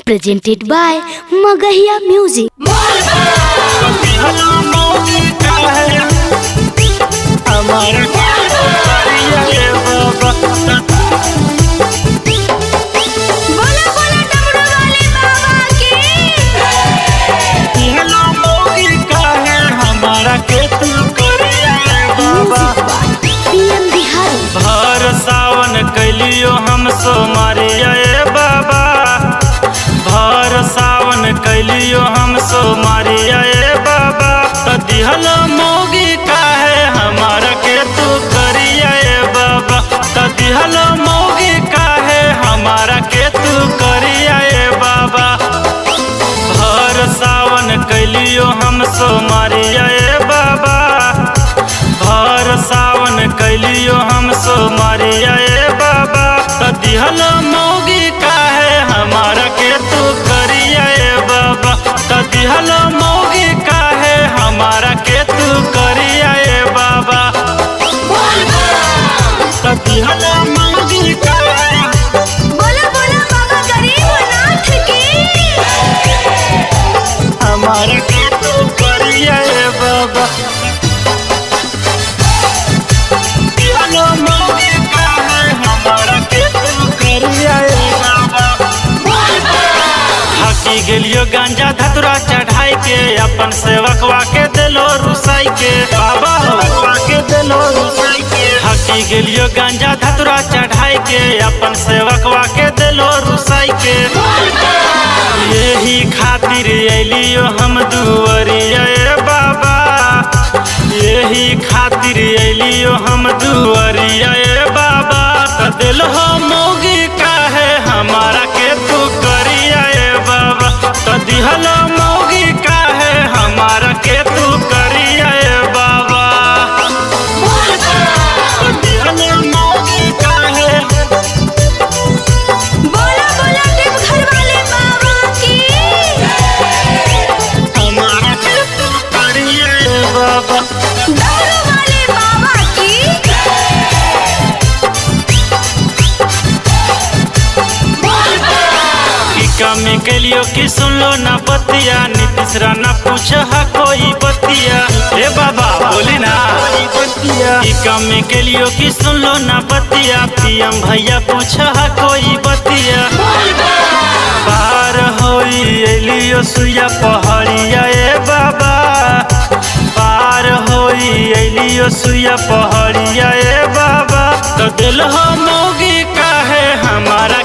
presented by Magahiya Music. भर सावन कैलियो हम सोमारिया बाबा, भर सावन कैलियो हम सोमारिया बाबा। त दिहल मोगी काहे हमारा के तू करिया बाबा, त दिहल मोगी काहे हमारा के तू करिया बाबा। भर सावन कैलियो हम सोमारिया बाबा, भर सावन कैलियो हम सोमारिया बाबा। त दिहल मोगी काहे हमारा के तू करिया बाबा, त दिहल मोगी काहे हमारा के तू करिया बाबा। त दिहल मोगी काहे बोला बोला बाबा गरीबनाथ की हमारा के तू करिया बाबा। हकी गेलियो गांजा धतुरा चढ़ाई के, अपन सेवकवा के दिलो रुसाई के बाबा, के दिलो रुसाई के। हकी गेलियो गांजा धतुरा चढ़ाई के, अपन सेवकवा के दिलो रुसाई के। यही खातिर अलियो हम दुआरिया बाबा, यही खातिर अलियो हम दुआरिया बाबा। त दिलो मोगी काहे हमारा के तू करिया बाबा, त दिहल मोगी काहे हमारा के तू करिया बाबा। त दिहल मोगी काहे बोला बोला देवघर वाले बाबा की हमारा के तू करिया बाबा। दारू वाले बाबा की कमी के लियो कि सुन लो ना बतिया, नीतीश राणा पूछ हा कोई बतिया। ए बाबा बोली ना कि कमी के लियो कि सुन लो ना बतिया, पीएम भैया पूछ हा कोई बतिया। पार होई एलियो सुया पहाड़िया बाबा, पार होई एलियो सुया पहाड़िया बाबा। तो दिल हो मोगी काहे हमारा